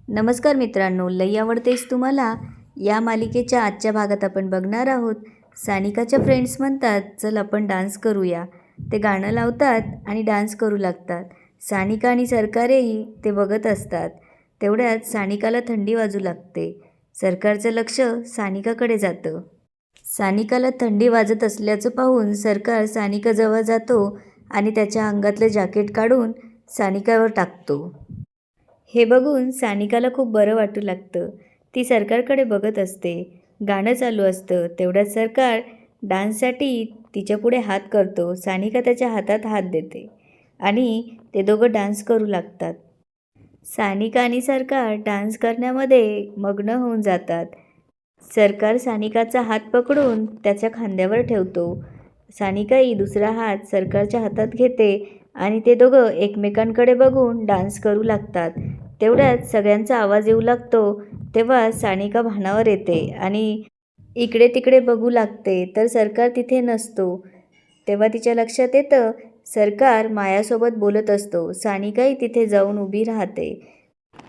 नमस्कार मित्रांनो, लई आवडतेस तुम्हाला या मालिकेच्या आजच्या भागात आपण बघणार आहोत. सानिकाच्या फ्रेंड्स म्हणतात चल आपण डान्स करूया. ते गाणं लावतात आणि डान्स करू लागतात. सानिका आणि सरकारही ते बघत असतात. तेवढ्यात सानिकाला थंडी वाजू लागते. सरकारचं लक्ष सानिकाकडे जातं. सानिकाला थंडी वाजत असल्याचं पाहून सरकार सानिकाजवळ जातो आणि त्याच्या अंगातलं जॅकेट काढून सानिकावर टाकतो. हे बघून सानिकाला खूप बरं वाटू लागतं. ती सरकारकडे बघत असते. गाणं चालू असतं. तेवढ्यात सरकार डान्ससाठी तिच्यापुढे हात करतो. सानिका त्याच्या हातात हात देते आणि ते दोघं डान्स करू लागतात. सानिका आणि सरकार डान्स करण्यामध्ये मग्न होऊन जातात. सरकार सानिकाचा हात पकडून त्याच्या खांद्यावर ठेवतो. सानिकाही दुसरा हात सरकारच्या हातात घेते आणि ते दोघं एकमेकांकडे बघून डान्स करू लागतात. तेवढ्यात सगळ्यांचा आवाज येऊ लागतो. तेव्हा सानिका भानावर येते आणि इकडे तिकडे बघू लागते, तर सरकार तिथे नसतो. तेव्हा तिच्या लक्षात येतं सरकार मायासोबत बोलत असतो. सानिकाही तिथे जाऊन उभी राहते.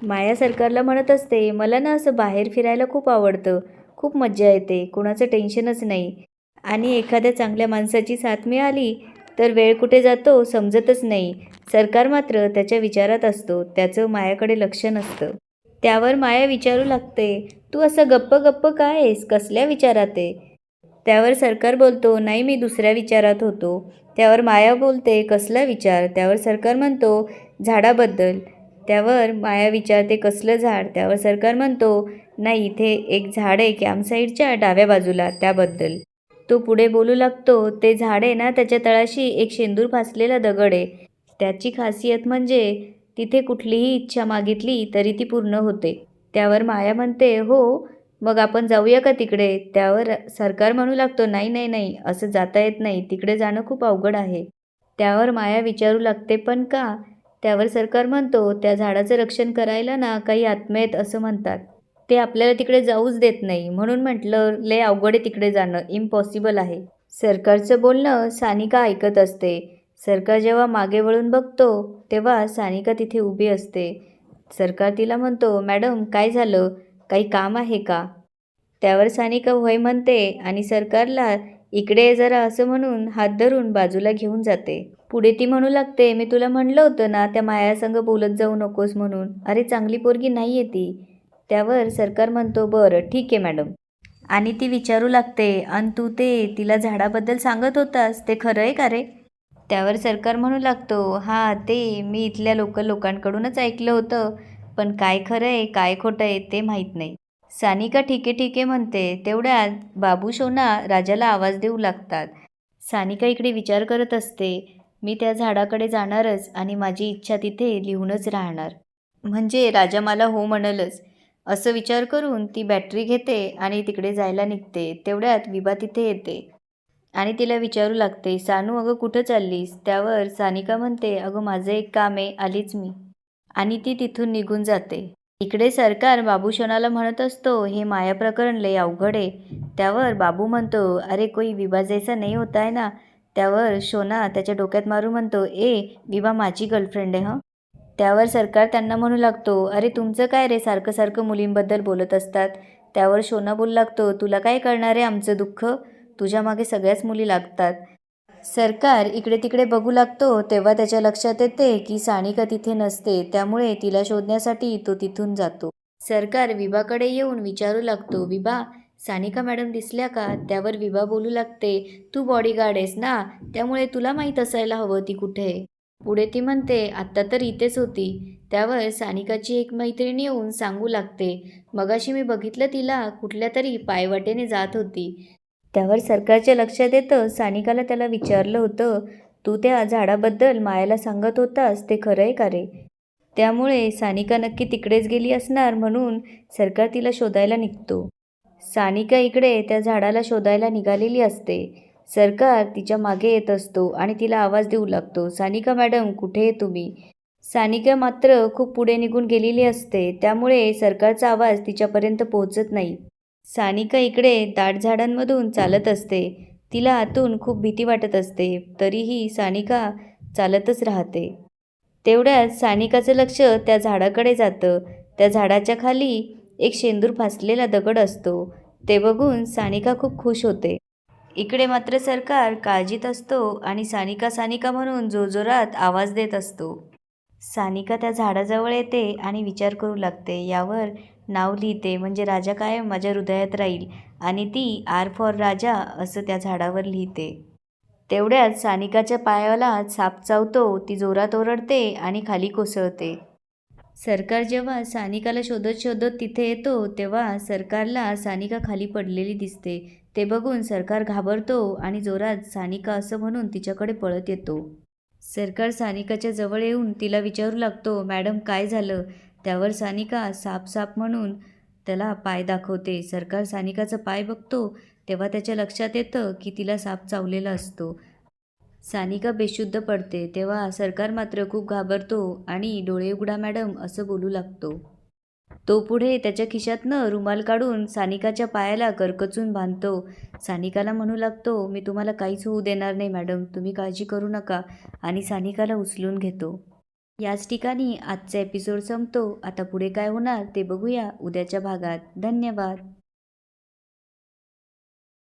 माया सरकारला म्हणत असते, मला ना असं बाहेर फिरायला खूप आवडतं. खूप मज्जा येते. कोणाचं टेन्शनच नाही आणि एखाद्या चांगल्या माणसाची साथ मिळाली तर वेळ कुठे जातो समजतच नाही. सरकार मात्र त्याच्या विचारात असतो. त्याचं मायाकडे लक्ष नसतं. त्यावर माया विचारू लागते, तू असं गप्प गप्प काय आहेस? कसल्या विचारात आहे? त्यावर सरकार बोलतो, नाही मी दुसऱ्या विचारात होतो. त्यावर माया बोलते, कसला विचार? त्यावर सरकार म्हणतो, झाडाबद्दल. त्यावर माया विचारते, कसलं झाड? त्यावर सरकार म्हणतो, नाही इथे एक झाड आहे कॅम्पसाईडच्या डाव्या बाजूला, त्याबद्दल. तो पुढे बोलू लागतो, ते झाड आहे ना त्याच्या तळाशी एक शेंदूर फासलेला दगड आहे. त्याची खासियत म्हणजे तिथे कुठलीही इच्छा मागितली तरी ती पूर्ण होते. त्यावर माया म्हणते, हो मग आपण जाऊया का तिकडे? त्यावर सरकार म्हणू लागतो, नाही नाही नाही, असं जाता येत नाही, तिकडे जाणं खूप अवघड आहे. त्यावर माया विचारू लागते, पण का? त्यावर सरकार म्हणतो, त्या झाडाचं रक्षण करायला ना काही आत्मे आहेत असं म्हणतात. ते आपल्याला तिकडे जाऊच देत नाही. म्हणून म्हटलं लय अवघड आहे तिकडे जाणं, इम्पॉसिबल आहे. सरकारचं बोलणं सानिका ऐकत असते. सरकार जेव्हा मागे वळून बघतो तेव्हा सानिका तिथे उभी असते. सरकार तिला म्हणतो, मॅडम काय झालं? काही काम आहे का? त्यावर सानिका होय म्हणते आणि सरकारला इकडे ये जरा असं म्हणून हात धरून बाजूला घेऊन जाते. पुढे ती म्हणू लागते, मी तुला म्हणलं होतं ना त्या मायासंग बोलत जाऊ नकोस म्हणून. अरे चांगली पोरगी नाही आहे ती. त्यावर सरकार म्हणतो, बरं ठीक आहे मॅडम. आणि ती विचारू लागते, आणि तू ते तिला झाडाबद्दल सांगत होतास ते खरं आहे का रे? त्यावर सरकार म्हणू लागतो, हां ते मी इथल्या लोकांकडूनच ऐकलं होतं, पण काय खरं आहे काय खोटं आहे ते माहीत नाही. सानिका ठीक आहे म्हणते. तेवढ्यात बाबू शोना राजाला आवाज देऊ लागतात. सानिका इकडे विचार करत असते, मी त्या झाडाकडे जाणारच आणि माझी इच्छा तिथे लिहूनच राहणार, म्हणजे राजा मला हो म्हणलच. असं विचार करून ती बॅटरी घेते आणि तिकडे जायला निघते. तेवढ्यात विभा तिथे येते आणि तिला विचारू लागते, सानू अगं कुठं चाललीस? त्यावर सानिका म्हणते, अगं माझं एक काम आहे, आलीच मी. आणि ती तिथून निघून जाते. इकडे सरकार बाबू शोनाला म्हणत असतो, हे माया प्रकरण लय अवघड आहे. त्यावर बाबू म्हणतो, अरे कोई विभा जैसा नाही होता है ना? त्यावर शोना त्याच्या डोक्यात मारू म्हणतो, विभा माझी गर्लफ्रेंड आहे हं. त्यावर सरकार त्यांना म्हणू लागतो, अरे तुमचं काय रे सारखं सारखं मुलींबद्दल बोलत असतात. त्यावर शोना बोलू लागतो, तुला काय कळणार आहे आमचं दुःख? तुझ्या मागे सगळ्याच मुली लागतात. सरकार इकडे तिकडे बघू लागतो. तेव्हा त्याच्या लक्षात येते की सानिका तिथे नसते. त्यामुळे तिला शोधण्यासाठी तो तिथून जातो. सरकार विभाकडे येऊन विचारू लागतो, विभा सानिका मॅडम दिसल्या का? त्यावर विभा बोलू लागते, तू बॉडीगार्ड आहेस ना, त्यामुळे तुला माहीत असायला हवं ती कुठे आहे. पुढे ती म्हणते, आत्ता तर इथेच होती. त्यावर सानिकाची एक मैत्रीण येऊन सांगू लागते, मगाशी मी बघितलं तिला कुठल्या तरी पायवाटेने जात होती. त्यावर सरकारच्या लक्षात येतं सानिकाला त्याला विचारलं होतं, तू त्या झाडाबद्दल मायाला सांगत होतास ते खरं आहे का रे? त्यामुळे सानिका नक्की तिकडेच गेली असणार, म्हणून सरकार तिला शोधायला निघतो. सानिका इकडे त्या झाडाला शोधायला निघालेली असते. सरकार तिच्या मागे येत असतो आणि तिला आवाज देऊ लागतो, सानिका मॅडम कुठे आहे तुम्ही? सानिका मात्र खूप पुढे निघून गेलेली असते. त्यामुळे सरकारचा आवाज तिच्यापर्यंत पोहोचत नाही. सानिका इकडे दाट झाडांमधून चालत असते. तिला आतून खूप भीती वाटत असते. तरीही सानिका चालतच राहते. तेवढ्यात सानिकाचं लक्ष त्या झाडाकडे जातं. त्या झाडाच्या खाली एक शेंदूर फासलेला दगड असतो. ते बघून सानिका खूप खुश होते. इकडे मात्र सरकार काळजीत असतो आणि सानिका सानिका म्हणून जोरजोरात आवाज देत असतो. सानिका त्या झाडाजवळ येते आणि विचार करू लागते. यावर नाव लिहिते, म्हणजे राजा कायम माझ्या हृदयात राहील. आणि ती आर फॉर राजा असं त्या झाडावर लिहिते. तेवढ्यात सानिकाच्या पायाला साप चावतो. ती जोरात ओरडते आणि खाली कोसळते. सरकार जेव्हा सानिकाला शोधत शोधत तिथे येतो तेव्हा सरकारला सानिका खाली पडलेली दिसते. ते बघून सरकार घाबरतो आणि जोरात सानिका असं म्हणून तिच्याकडे पळत येतो. सरकार सानिकाच्या जवळ येऊन तिला विचारू लागतो, मॅडम काय झालं? त्यावर सानिका साप साप म्हणून त्याला पाय दाखवते. सरकार सानिकाचा पाय बघतो तेव्हा त्याच्या लक्षात येतं की तिला साप चावलेला असतो. सानिका बेशुद्ध पडते. तेव्हा सरकार मात्र खूप घाबरतो आणि डोळे उघडा मॅडम असं बोलू लागतो. तो पुढे त्याच्या खिशातनं रुमाल काढून सानिकाच्या पायाला करकचून बांधतो. सानिकाला म्हणू लागतो, मी तुम्हाला काहीच होऊ देणार नाही मॅडम, तुम्ही काळजी करू नका, आणि सानिकाला उचलून घेतो. याच ठिकाणी आजचा एपिसोड संपतो. आता पुढे काय होणार ते बघूया उद्याच्या भागात. धन्यवाद.